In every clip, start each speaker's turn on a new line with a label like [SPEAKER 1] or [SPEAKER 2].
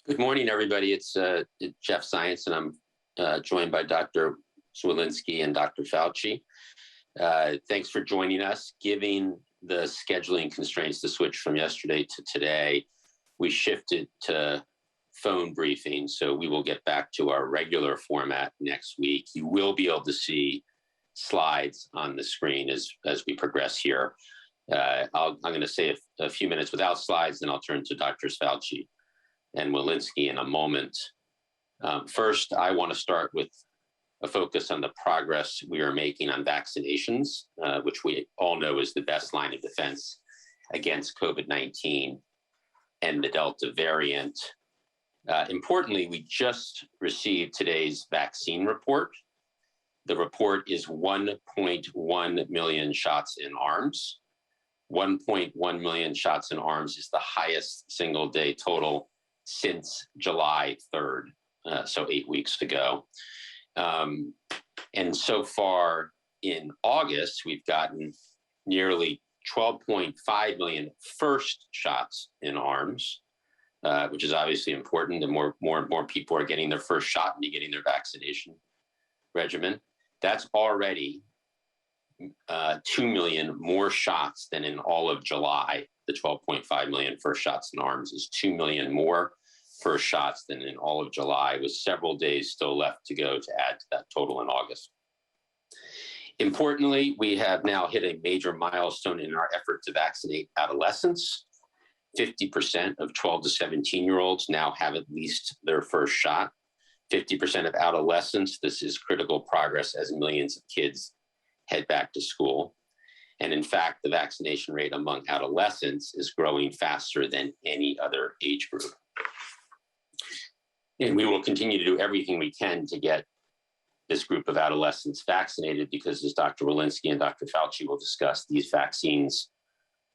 [SPEAKER 1] Good morning, everybody. It's Jeff Science, and I'm joined by Dr. Swilinski and Dr. Fauci. Thanks for joining us. Given the scheduling constraints to switch from yesterday to today, we shifted to phone briefing, so we will get back to our regular format next week. You will be able to see slides on the screen as we progress here. I'm going to say a few minutes without slides, then I'll turn to Drs. Fauci and Walensky in a moment. First, I want to start with a focus on the progress we are making on vaccinations, which we all know is the best line of defense against COVID-19 and the Delta variant. Importantly, we just received today's vaccine report. The report is 1.1 million shots in arms. 1.1 million shots in arms is the highest single day total since July 3rd, so 8 weeks ago. And so far in August, we've gotten nearly 12.5 million first shots in arms, which is obviously important. The more and more people are getting their first shot and getting their vaccination regimen. That's already 2 million more shots than in all of July. The 12.5 million first shots in arms is 2 million more first shots than in all of July, with several days still left to go to add to that total in August. Importantly, we have now hit a major milestone in our effort to vaccinate adolescents. 50% of 12 to 17-year-olds now have at least their first shot. 50% of adolescents, this is critical progress as millions of kids head back to school. And in fact, the vaccination rate among adolescents is growing faster than any other age group. And we will continue to do everything we can to get this group of adolescents vaccinated because, as Dr. Walensky and Dr. Fauci will discuss, these vaccines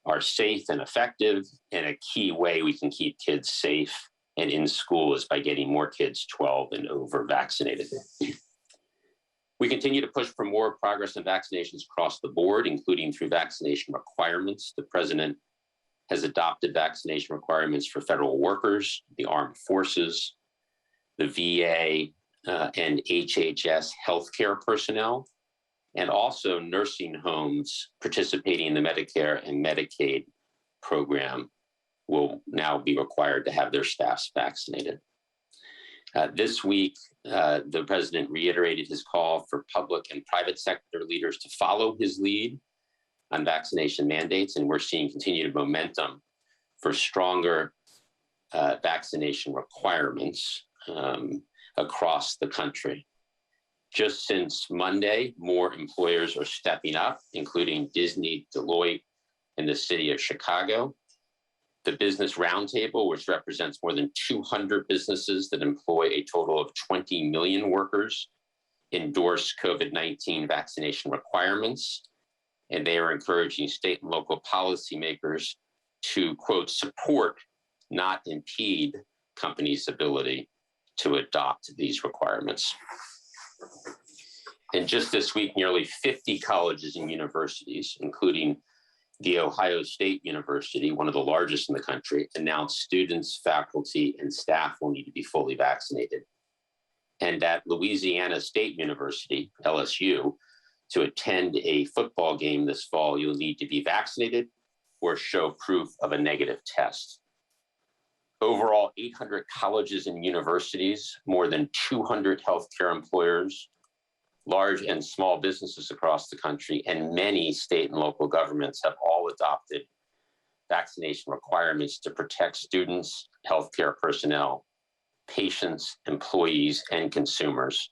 [SPEAKER 1] are safe and effective, and a key way we can keep kids safe and in school is by getting more kids 12 and over vaccinated. We continue to push for more progress in vaccinations across the board, including through vaccination requirements. The president has adopted vaccination requirements for federal workers, the armed forces, the VA, and HHS healthcare personnel, and also nursing homes participating in the Medicare and Medicaid program will now be required to have their staffs vaccinated. This week, the president reiterated his call for public and private sector leaders to follow his lead on vaccination mandates, and we're seeing continued momentum for stronger vaccination requirements across the country. Just since Monday, more employers are stepping up, including Disney, Deloitte, and the city of Chicago. The Business Roundtable, which represents more than 200 businesses that employ a total of 20 million workers, endorsed COVID-19 vaccination requirements, and they are encouraging state and local policymakers to, quote, support, not impede companies' ability to adopt these requirements. And just this week, nearly 50 colleges and universities, including the Ohio State University, one of the largest in the country, announced students, faculty, and staff will need to be fully vaccinated. And at Louisiana State University, LSU, to attend a football game this fall, you'll need to be vaccinated or show proof of a negative test. Overall, 800 colleges and universities, more than 200 healthcare employers, large and small businesses across the country, and many state and local governments have all adopted vaccination requirements to protect students, healthcare personnel, patients, employees, and consumers.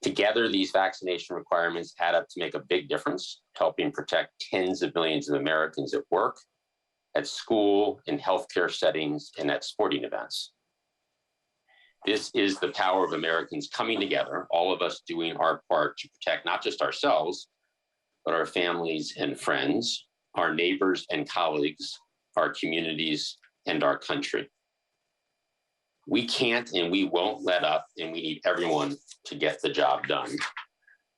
[SPEAKER 1] Together, these vaccination requirements add up to make a big difference, helping protect tens of millions of Americans at work, at school, in healthcare settings, and at sporting events. This is the power of Americans coming together, all of us doing our part to protect not just ourselves, but our families and friends, our neighbors and colleagues, our communities, and our country. We can't and we won't let up, and we need everyone to get the job done.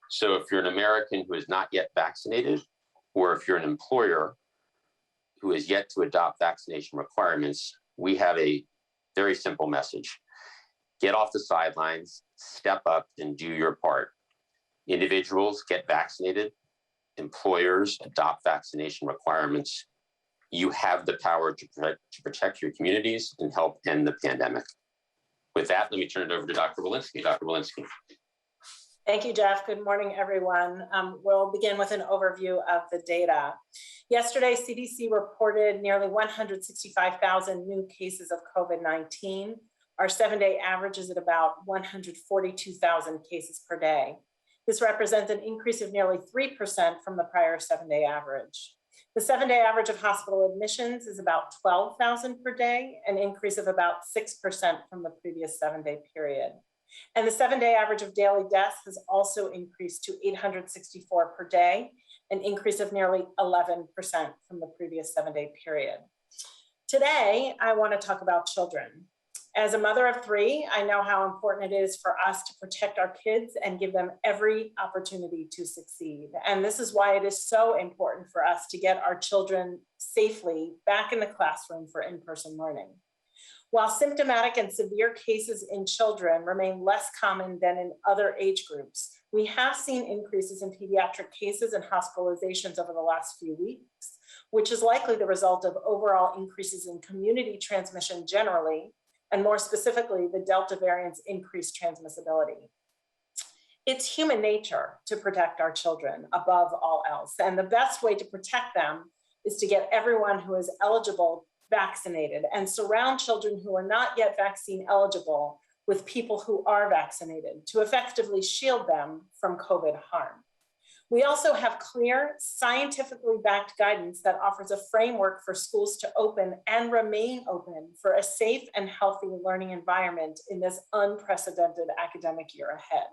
[SPEAKER 1] So if you're an American who is not yet vaccinated, or if you're an employer who is yet to adopt vaccination requirements, we have a Very simple message. Get off the sidelines, step up and do your part. Individuals get vaccinated, employers adopt vaccination requirements. You have the power to protect your communities and help end the pandemic. With that, let me turn it over to Dr. Walensky. Dr. Walensky.
[SPEAKER 2] Thank you, Jeff. Good morning, everyone. We'll begin with an overview of the data. Yesterday, CDC reported nearly 165,000 new cases of COVID-19. Our 7-day average is at about 142,000 cases per day. This represents an increase of nearly 3% from the prior 7-day average. The 7-day average of hospital admissions is about 12,000 per day, an increase of about 6% from the previous 7-day period. And the 7-day average of daily deaths has also increased to 864 per day, an increase of nearly 11% from the previous 7-day period. Today, I want to talk about children. As a mother of 3, I know how important it is for us to protect our kids and give them every opportunity to succeed. And this is why it is so important for us to get our children safely back in the classroom for in-person learning. While symptomatic and severe cases in children remain less common than in other age groups, we have seen increases in pediatric cases and hospitalizations over the last few weeks, which is likely the result of overall increases in community transmission generally, and more specifically, the Delta variant's increased transmissibility. It's human nature to protect our children above all else, and the best way to protect them is to get everyone who is eligible vaccinated and surround children who are not yet vaccine eligible with people who are vaccinated to effectively shield them from COVID harm. We also have clear, scientifically backed guidance that offers a framework for schools to open and remain open for a safe and healthy learning environment in this unprecedented academic year ahead.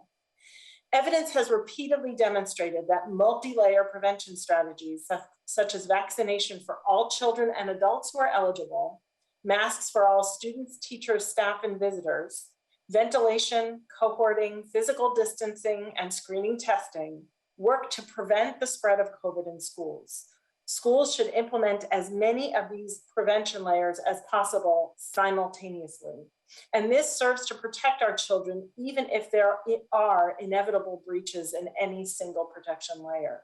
[SPEAKER 2] Evidence has repeatedly demonstrated that multi-layer prevention strategies, such as vaccination for all children and adults who are eligible, masks for all students, teachers, staff, and visitors, ventilation, cohorting, physical distancing, and screening testing, work to prevent the spread of COVID in schools. Schools should implement as many of these prevention layers as possible simultaneously. And this serves to protect our children, even if there are inevitable breaches in any single protection layer.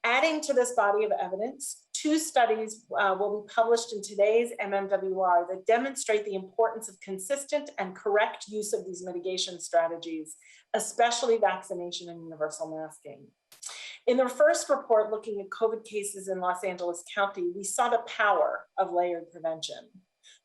[SPEAKER 2] Adding to this body of evidence, 2 studies will be published in today's MMWR that demonstrate the importance of consistent and correct use of these mitigation strategies, especially vaccination and universal masking. In the first report looking at COVID cases in Los Angeles County, we saw the power of layered prevention.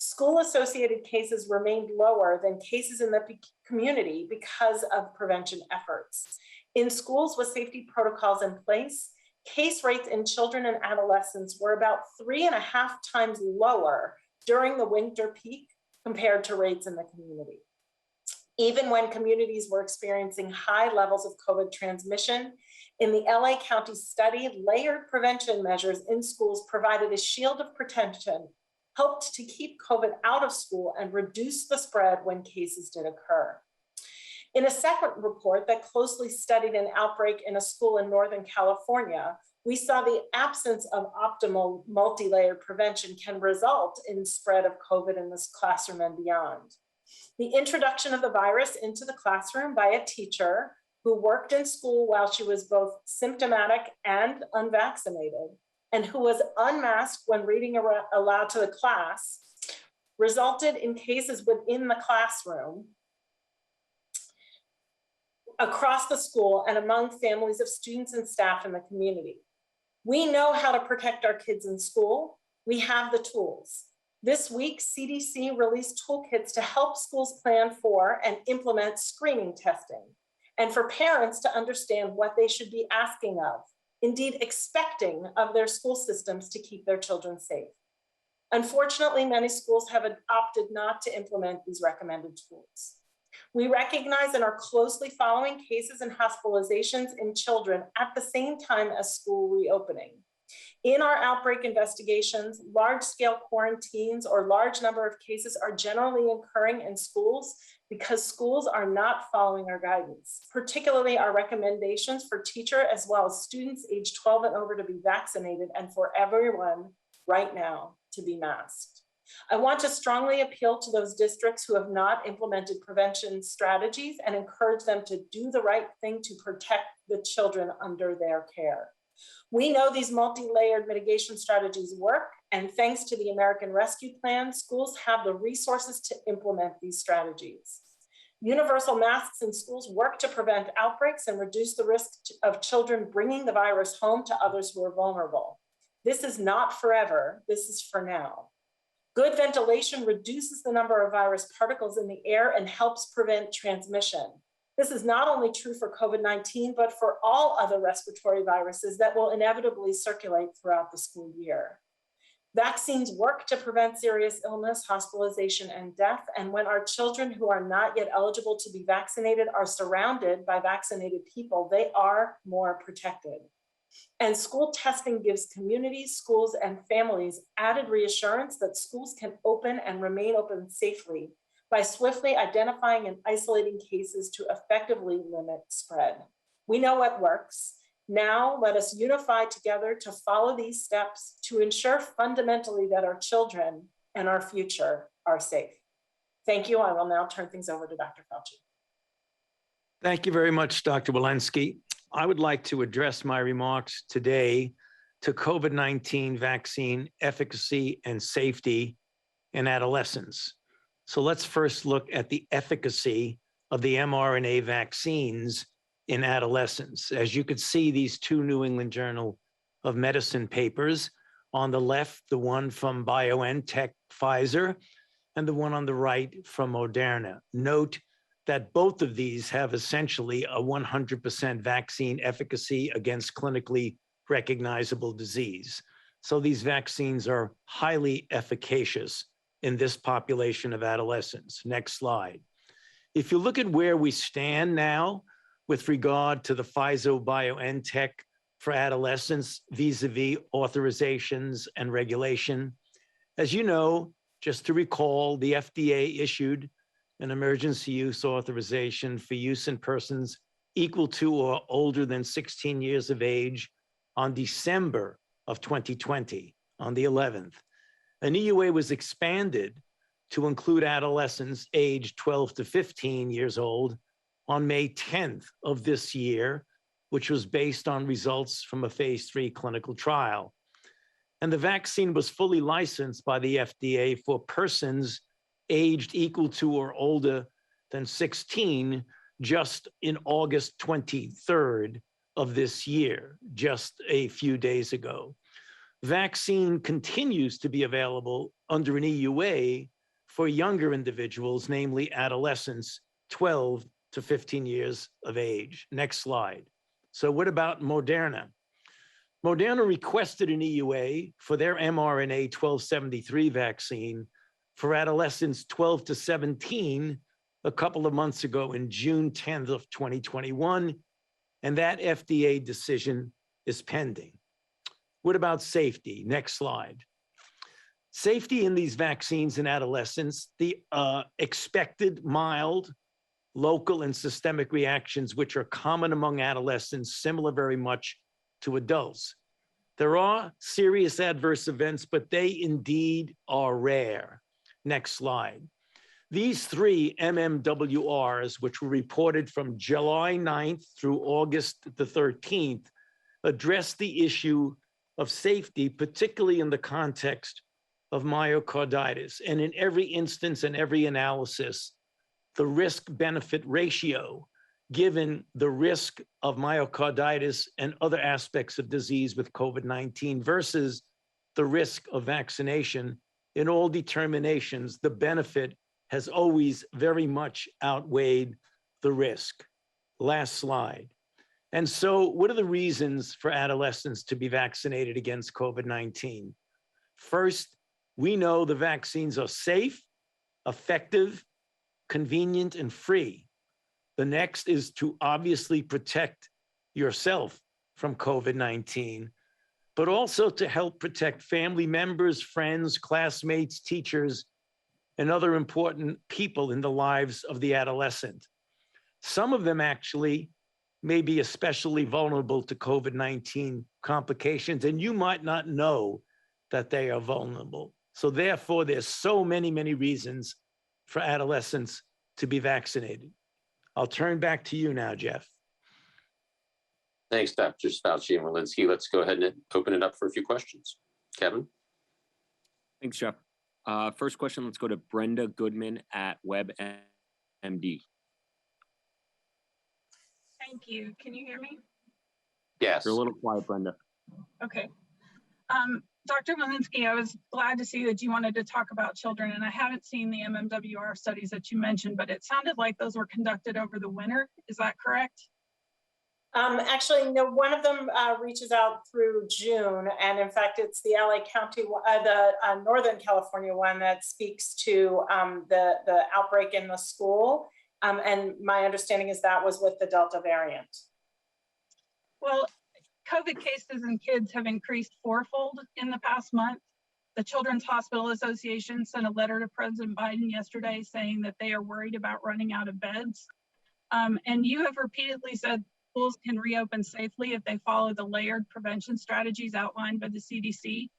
[SPEAKER 2] School-associated cases remained lower than cases in the community because of prevention efforts. In schools with safety protocols in place, case rates in children and adolescents were about 3.5 times lower during the winter peak compared to rates in the community. Even when communities were experiencing high levels of COVID transmission, in the LA County study, layered prevention measures in schools provided a shield of protection, helped to keep COVID out of school and reduce the spread when cases did occur. In a second report that closely studied an outbreak in a school in Northern California, we saw the absence of optimal multi-layered prevention can result in spread of COVID in this classroom and beyond. The introduction of the virus into the classroom by a teacher who worked in school while she was both symptomatic and unvaccinated, and who was unmasked when reading aloud to the class, resulted in cases within the classroom, across the school, and among families of students and staff in the community. We know how to protect our kids in school. We have the tools. This week, CDC released toolkits to help schools plan for and implement screening testing, and for parents to understand what they should be asking of, indeed expecting of their school systems to keep their children safe. Unfortunately, many schools have opted not to implement these recommended tools. We recognize and are closely following cases and hospitalizations in children at the same time as school reopening. In our outbreak investigations, large-scale quarantines or large number of cases are generally occurring in schools because schools are not following our guidance, particularly our recommendations for teacher as well as students aged 12 and over to be vaccinated and for everyone right now to be masked. I want to strongly appeal to those districts who have not implemented prevention strategies and encourage them to do the right thing to protect the children under their care. We know these multi-layered mitigation strategies work, and thanks to the American Rescue Plan, schools have the resources to implement these strategies. Universal masks in schools work to prevent outbreaks and reduce the risk of children bringing the virus home to others who are vulnerable. This is not forever, this is for now. Good ventilation reduces the number of virus particles in the air and helps prevent transmission. This is not only true for COVID-19, but for all other respiratory viruses that will inevitably circulate throughout the school year. Vaccines work to prevent serious illness, hospitalization, and death. And when our children who are not yet eligible to be vaccinated are surrounded by vaccinated people, they are more protected. And school testing gives communities, schools, and families added reassurance that schools can open and remain open safely by swiftly identifying and isolating cases to effectively limit spread. We know what works. Now let us unify together to follow these steps to ensure fundamentally that our children and our future are safe. Thank you. I will now turn things over to Dr. Fauci.
[SPEAKER 3] Thank you very much, Dr. Walensky. I would like to address my remarks today to COVID-19 vaccine efficacy and safety in adolescents. So let's first look at the efficacy of the mRNA vaccines in adolescents. As you could see, these two New England Journal of Medicine papers, on the left, the one from BioNTech, Pfizer, and the one on the right from Moderna. Note that both of these have essentially a 100% vaccine efficacy against clinically recognizable disease. So these vaccines are highly efficacious in this population of adolescents. Next slide. If you look at where we stand now with regard to the Pfizer-BioNTech for adolescents vis-a-vis authorizations and regulation, as you know, just to recall, the FDA issued an emergency use authorization for use in persons equal to or older than 16 years of age on December of 2020, on the 11th. An EUA was expanded to include adolescents aged 12 to 15 years old on May 10th of this year, which was based on results from a phase 3 clinical trial. And the vaccine was fully licensed by the FDA for persons aged equal to or older than 16 just in August 23rd of this year, just a few days ago. Vaccine continues to be available under an EUA for younger individuals, namely adolescents 12 to 15 years of age. Next slide. So what about Moderna? Moderna requested an EUA for their mRNA 1273 vaccine for adolescents 12 to 17 a couple of months ago in June 10th of 2021, and that FDA decision is pending. What about safety? Next slide. Safety in these vaccines in adolescents, the expected mild, local, and systemic reactions, which are common among adolescents, similar very much to adults. There are serious adverse events, but they indeed are rare. Next slide. These three MMWRs, which were reported from July 9th through August the 13th, address the issue of safety, particularly in the context of myocarditis. And in every instance and every analysis, the risk-benefit ratio, given the risk of myocarditis and other aspects of disease with COVID-19 versus the risk of vaccination, in all determinations, the benefit has always very much outweighed the risk. Last slide. And so what are the reasons for adolescents to be vaccinated against COVID-19? First, we know the vaccines are safe, effective, convenient, and free. The next is to obviously protect yourself from COVID-19, but also to help protect family members, friends, classmates, teachers, and other important people in the lives of the adolescent. Some of them actually may be especially vulnerable to COVID-19 complications, and you might not know that they are vulnerable. So therefore, there's so many, many reasons for adolescents to be vaccinated. I'll turn back to you now, Jeff.
[SPEAKER 1] Thanks, Dr. Fauci and Walensky. Let's go ahead and open it up for a few questions. Kevin?
[SPEAKER 4] Thanks, Jeff. First question, let's go to Brenda Goodman at WebMD.
[SPEAKER 5] Thank you. Can you hear me?
[SPEAKER 1] Yes.
[SPEAKER 4] You're a little quiet, Brenda.
[SPEAKER 5] Okay. Dr. Walensky, I was glad to see that you wanted to talk about children, and I haven't seen the MMWR studies that you mentioned, but it sounded like those were conducted over the winter. Is that correct?
[SPEAKER 2] Actually, no, one of them reaches out through June. And in fact, it's the LA County, the Northern California one that speaks to the outbreak in the school. And my understanding is that was with the Delta variant.
[SPEAKER 5] Well, COVID cases in kids have increased fourfold in the past month. The Children's Hospital Association sent a letter to President Biden yesterday saying that they are worried about running out of beds. And you have repeatedly said schools can reopen safely if they follow the layered prevention strategies outlined by the CDC.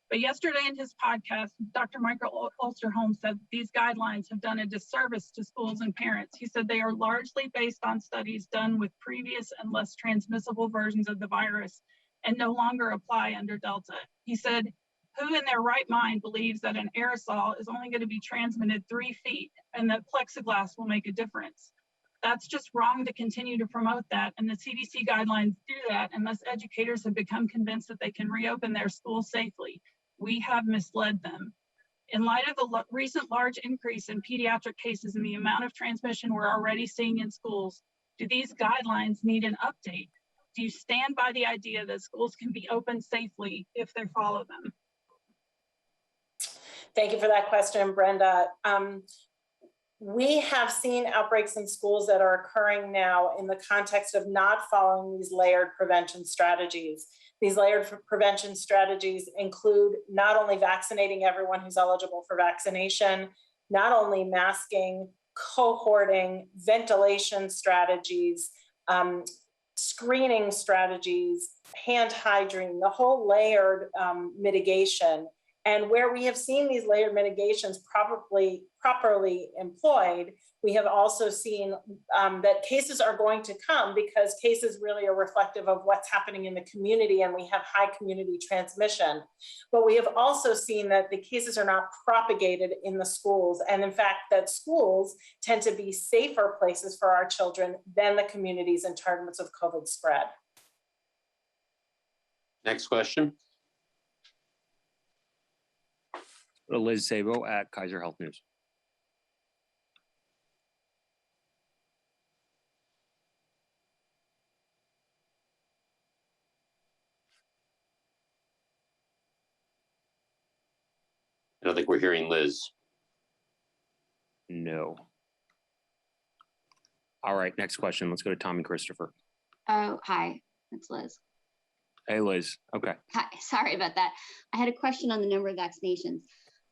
[SPEAKER 5] But yesterday in his podcast, Dr. Michael Osterholm said these guidelines have done a disservice to schools and parents. He said they are largely based on studies done with previous and less transmissible versions of the virus and no longer apply under Delta. He said, who in their right mind believes that an aerosol is only going to be transmitted 3 feet and that plexiglass will make a difference? That's just wrong to continue to promote that. And the CDC guidelines do that unless educators have become convinced that they can reopen their schools safely. We have misled them. In light of the recent large increase in pediatric cases and the amount of transmission we're already seeing in schools, do these guidelines need an update? Do you stand by the idea that schools can be open safely if they follow them?
[SPEAKER 2] Thank you for that question, Brenda. We have seen outbreaks in schools that are occurring now in the context of not following these layered prevention strategies. These layered prevention strategies include not only vaccinating everyone who's eligible for vaccination, not only masking, cohorting, ventilation strategies, screening strategies, hand hygiene, the whole layered mitigation. And where we have seen these layered mitigations properly employed, we have also seen that cases are going to come because cases really are reflective of what's happening in the community, and we have high community transmission. But we have also seen that the cases are not propagated in the schools, and in fact, that schools tend to be safer places for our children than the communities in terms of COVID spread.
[SPEAKER 1] Next question.
[SPEAKER 4] Liz Sabo at Kaiser Health News.
[SPEAKER 1] I don't think we're hearing Liz.
[SPEAKER 4] No. All right, next question. Let's go to Tommy Christopher.
[SPEAKER 6] Oh, hi, it's Liz.
[SPEAKER 4] Hey, Liz. Okay.
[SPEAKER 6] Hi, sorry about that. I had a question on the number of vaccinations.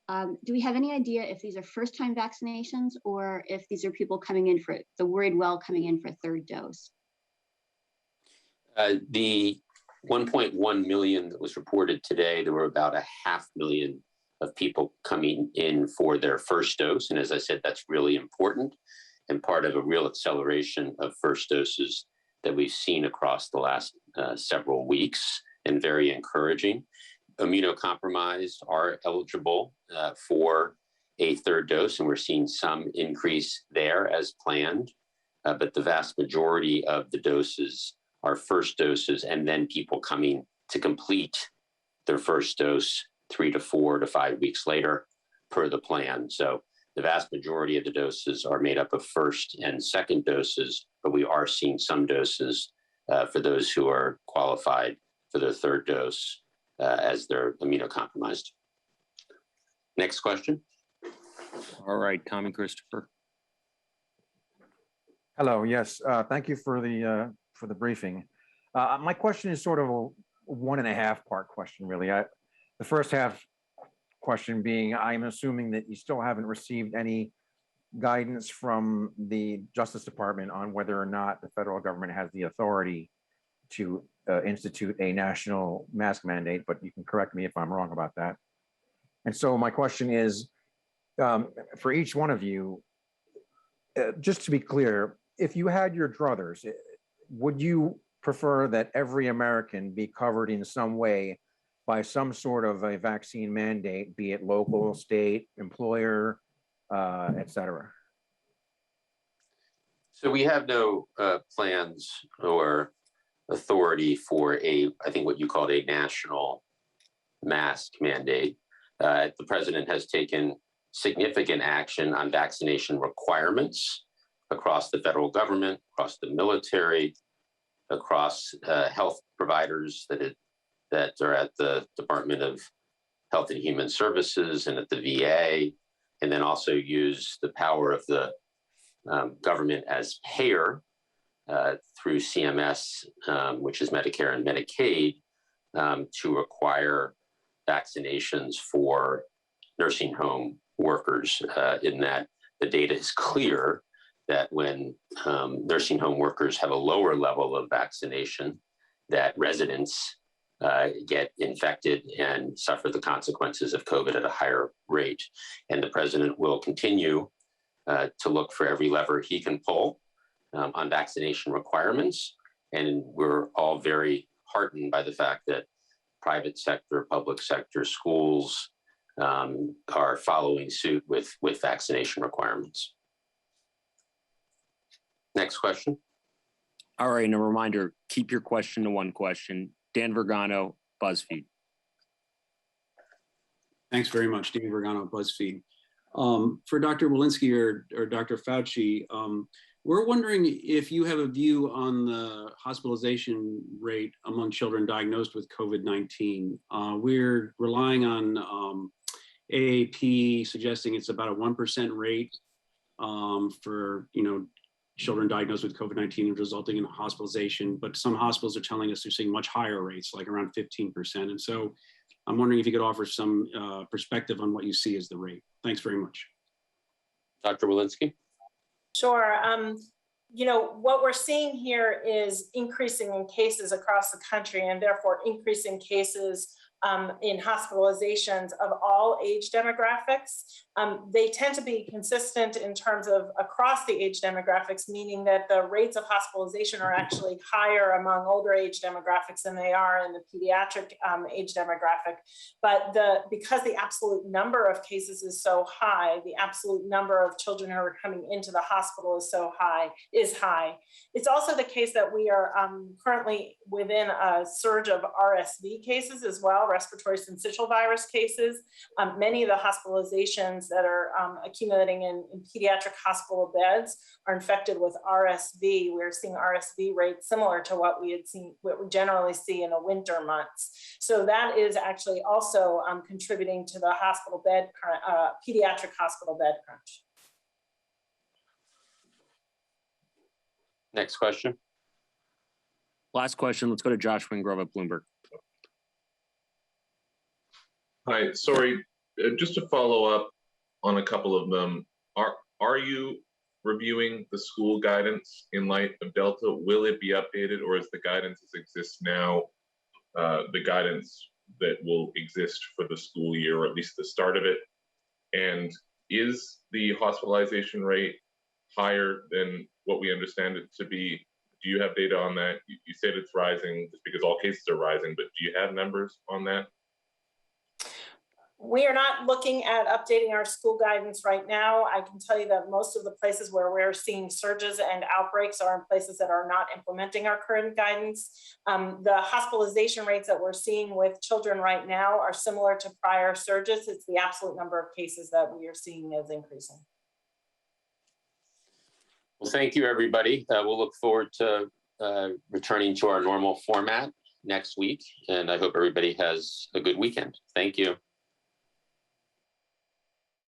[SPEAKER 6] Do we have any idea if these are first-time vaccinations or if these are people coming in for the worried well coming in for a third dose?
[SPEAKER 1] The 1.1 million that was reported today, there were about 500,000 of people coming in for their first dose. And as I said, that's really important and part of a real acceleration of first doses that we've seen across the last several weeks, and very encouraging. Immunocompromised are eligible for a third dose, and we're seeing some increase there as planned. But the vast majority of the doses are first doses, and then people coming to complete their first dose 3 to 4 to 5 weeks later per the plan. So the vast majority of the doses are made up of first and second doses, but we are seeing some doses for those who are qualified for their third dose as they're immunocompromised. Next question.
[SPEAKER 4] All right, Tommy Christopher.
[SPEAKER 7] Hello. Yes. Thank you for the briefing. My question is sort of a 1.5 part question, really. The first half question being, I'm assuming that you still haven't received any guidance from the Justice Department on whether or not the federal government has the authority to institute a national mask mandate, but you can correct me if I'm wrong about that. And so my question is, for each one of you, just to be clear, if you had your druthers, would you prefer that every American be covered in some way by some sort of a vaccine mandate, be it local, state, employer, et cetera?
[SPEAKER 1] So we have no plans or authority for I think what you called a national mask mandate. The president has taken significant action on vaccination requirements across the federal government, across the military, across health providers that are at the Department of Health and Human Services and at the VA, and then also use the power of the government as payer through CMS, which is Medicare and Medicaid, to require vaccinations for nursing home workers, in that the data is clear that when nursing home workers have a lower level of vaccination, that residents get infected and suffer the consequences of COVID at a higher rate. And the president will continue to look for every lever he can pull on vaccination requirements. And we're all very heartened by the fact that private sector, public sector, schools are following suit with vaccination requirements. Next question.
[SPEAKER 4] All right, and a reminder, keep your question to one question. Dan Vergano, BuzzFeed.
[SPEAKER 8] Thanks very much, Dan Vergano, BuzzFeed. For Dr. Walensky or Dr. Fauci, we're wondering if you have a view on the hospitalization rate among children diagnosed with COVID-19. We're relying on AAP suggesting it's about a 1% rate for children diagnosed with COVID-19 resulting in hospitalization, but some hospitals are telling us they're seeing much higher rates, like around 15%. And so I'm wondering if you could offer some perspective on what you see as the rate. Thanks very much.
[SPEAKER 1] Dr. Walensky?
[SPEAKER 2] Sure. What we're seeing here is increasing in cases across the country, and therefore increasing cases in hospitalizations of all age demographics. They tend to be consistent in terms of across the age demographics, meaning that the rates of hospitalization are actually higher among older age demographics than they are in the pediatric age demographic. But because the absolute number of cases is so high, the absolute number of children who are coming into the hospital is high. It's also the case that we are currently within a surge of RSV cases as well, respiratory syncytial virus cases. Many of the hospitalizations that are accumulating in pediatric hospital beds are infected with RSV. We're seeing RSV rates similar to what we generally see in the winter months. So that is actually also contributing to the hospital bed, pediatric hospital bed crunch.
[SPEAKER 1] Next question.
[SPEAKER 4] Last question, let's go to Josh Wingrove at Bloomberg.
[SPEAKER 9] Hi, sorry, just to follow up on a couple of them. Are you reviewing the school guidance in light of Delta? Will it be updated, or is the guidance as exists now the guidance that will exist for the school year, or at least the start of it? And is the hospitalization rate higher than what we understand it to be? Do you have data on that? You said it's rising just because all cases are rising, but do you have numbers on that?
[SPEAKER 2] We are not looking at updating our school guidance right now. I can tell you that most of the places where we're seeing surges and outbreaks are in places that are not implementing our current guidance. The hospitalization rates that we're seeing with children right now are similar to prior surges. It's the absolute number of cases that we are seeing is increasing.
[SPEAKER 1] Well, thank you, everybody. We'll look forward to returning to our normal format next week, and I hope everybody has a good weekend. Thank you.